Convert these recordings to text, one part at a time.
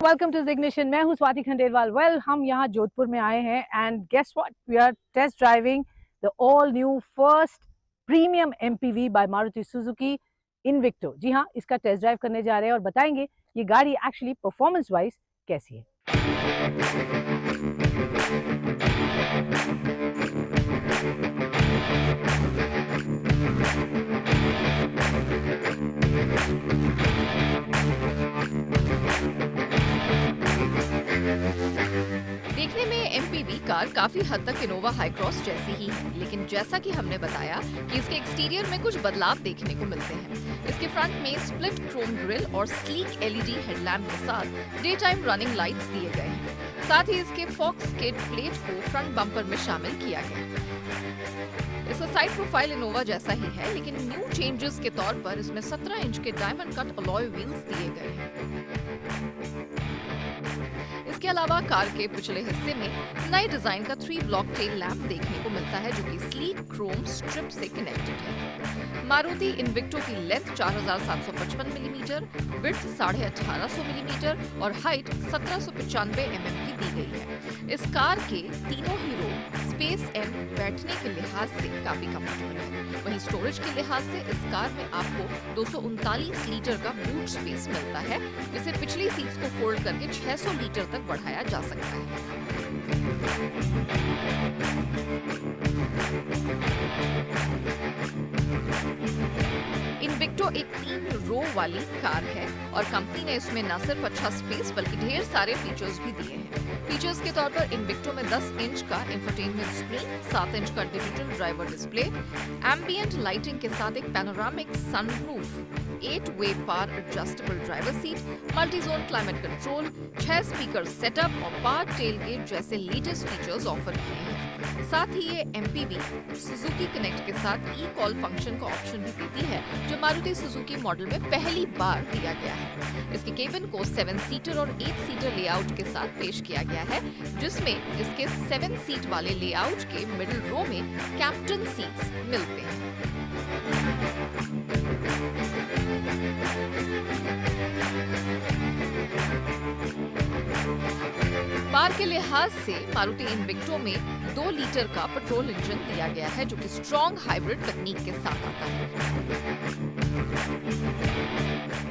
Welcome to ignition. मैं हूं स्वाति खंडेलवाल। हम यहाँ जोधपुर में आए हैं and guess what, we are test driving the all new first premium MPV by Maruti Suzuki Invicto. जी हाँ, इसका टेस्ट ड्राइव करने जा रहे हैं और बताएंगे ये गाड़ी एक्चुअली परफॉर्मेंस वाइज कैसी है। देखने में एमपीवी कार काफी हद तक इनोवा हाई क्रॉस जैसी ही है, लेकिन जैसा कि हमने बताया कि इसके एक्सटीरियर में कुछ बदलाव देखने को मिलते हैं। इसके फ्रंट में स्प्लिट क्रोम ग्रिल और स्लीक एलईडी हेडलैम्प के साथ डे टाइम रनिंग लाइट्स दिए गए हैं। साथ ही इसके फॉक्स किड प्लेट को फ्रंट बम्पर में शामिल किया गया। इसका साइड प्रोफाइल इनोवा जैसा ही है, लेकिन न्यू चेंजेस के तौर पर इसमें 17 इंच के डायमंड कट अलॉय व्हील्स दिए गए हैं। इसके अलावा कार के पिछले हिस्से में नए डिजाइन का 3 ब्लॉक टेल लैंप देखने को मिलता है, जो कि स्लीक क्रोम स्ट्रिप से कनेक्टेड है। मारुति इन्विक्टो की लेंथ 4755 मिलीमीटर, विड्थ 1850 मिलीमीटर और हाइट 1795 mm की दी गई है। इस कार के तीनों ही रो स्पेस एंड बैठने के लिहाज से काफी कंफर्टेबल है। वहीं स्टोरेज के लिहाज से इस कार में आपको 239 लीटर का बूट स्पेस मिलता है, जिसे पिछली सीट्स को फोल्ड करके 600 लीटर तक बढ़ाया जा सकता है। इन्विक्टो एक 3 रो वाली कार है और कंपनी ने इसमें न सिर्फ अच्छा स्पेस बल्कि ढेर सारे फीचर्स भी दिए हैं। फीचर्स के तौर पर इन्विक्टो में 10 इंच का इंफोटेनमेंट स्क्रीन, 7 इंच का digital driver display, ambient lighting के साथ एक panoramic sunroof, 8 way power adjustable driver seat, multi zone climate control, 6 speaker setup और पावर टेलगेट जैसे लेटेस्ट फीचर्स ऑफर किए हैं। साथ ही ये एमपीवी सुजुकी कनेक्ट के साथ ई कॉल फंक्शन का ऑप्शन भी देती है, जो मारुति सुजुकी मॉडल में पहली बार दिया गया है। इसके केबिन को 7 सीटर और 8 सीटर लेआउट के साथ पेश किया गया है, जिसमें इसके 7 सीट वाले लेआउट के मिडिल रो में कैप्टन सीट्स मिलते हैं। पावर के लिहाज से मारुति इन्विक्टो में 2 लीटर का पेट्रोल इंजन दिया गया है, जो कि स्ट्रॉन्ग हाइब्रिड तकनीक के साथ आता है।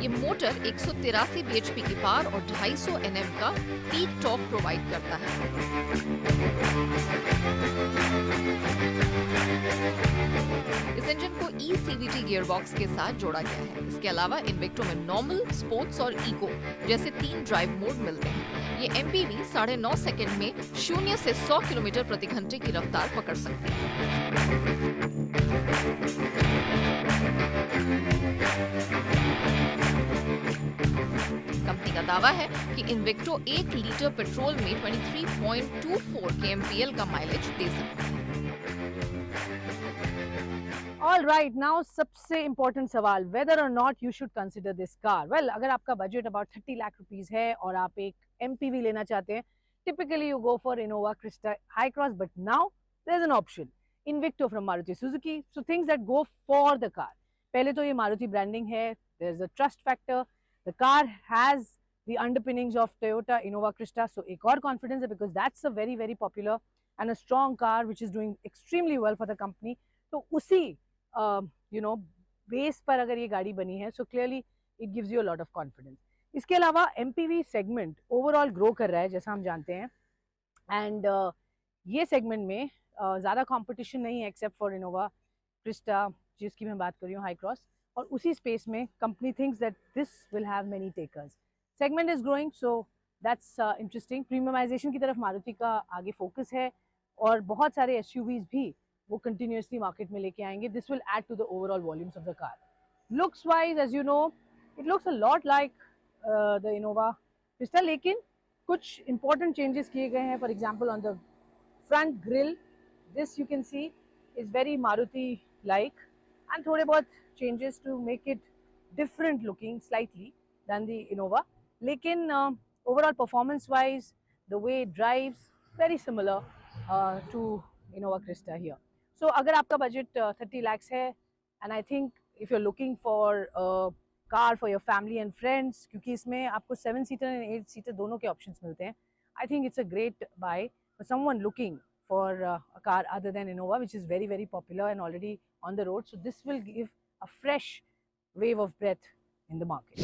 ये मोटर 183 बीएचपी की पावर और 250 एनएम का पीक टॉर्क प्रोवाइड करता है। इस इंजन को ई-सीवीटी गियरबॉक्स के साथ जोड़ा गया है। इसके अलावा इन्विक्टो में नॉर्मल, स्पोर्ट्स और इको जैसे 3 ड्राइव मोड मिलते हैं। ये एमपीवी 9.5 सेकंड में 0 से 100 किलोमीटर प्रति घंटे की रफ्तार पकड़ सकती है। कंपनी का दावा है कि इन्विक्टो 1 लीटर पेट्रोल में 23.24 kmpl का माइलेज दे सकती है। All right, now सबसे important सवाल, whether or not you should consider this car. Well, अगर आपका बजट about 30 लाख रुपीस है और आप एक MPV लेना चाहते हैं, typically you go for Innova Krista High Cross, but now there's an option, Invicto from Maruti Suzuki. So things that go for the car. पहले तो ये Maruti branding है, there's a trust factor. The car has the underpinnings of Toyota Innova Krista, so एक और confidence है because that's a very very popular and a strong car which is doing extremely well for the company. तो उसी base पर अगर ये गाड़ी बनी है, so clearly it gives you a lot of confidence. इसके अलावा एमपीवी सेगमेंट ओवरऑल ग्रो कर रहा है, जैसा हम जानते हैं, एंड ये सेगमेंट में ज़्यादा कंपटीशन नहीं है एक्सेप्ट फॉर इनोवा क्रिस्टा, जिसकी मैं बात कर रही हूँ, हाई क्रॉस। और उसी स्पेस में company thinks that this will have many takers. Segment is growing, so that's interesting. Premiumisation की तरफ मारुति का आगे फोकस है और बहुत सारे एसयूवीज भी वो कंटिन्यूसली मार्केट में लेके आएंगे। This will add to the overall volumes of the car. Looks wise, as you know, it looks a lot like the Innova Crysta, लेकिन कुछ इंपॉर्टेंट चेंजेस किए गए हैं। For example on the front grill, this you can see is very Maruti like, and थोड़े बहुत changes to make it different looking slightly than the Innova, लेकिन overall performance wise the way it drives very similar to Innova Crysta here. So अगर आपका budget 30 lakhs है, and I think if you're looking for a car for your family and friends, क्योंकि इसमें आपको 7 seater and 8 seater दोनों के options मिलते हैं. I think it's a great buy for someone looking for a car other than Innova, which is very, very popular and already on the road. So this will give a fresh wave of breath in the market.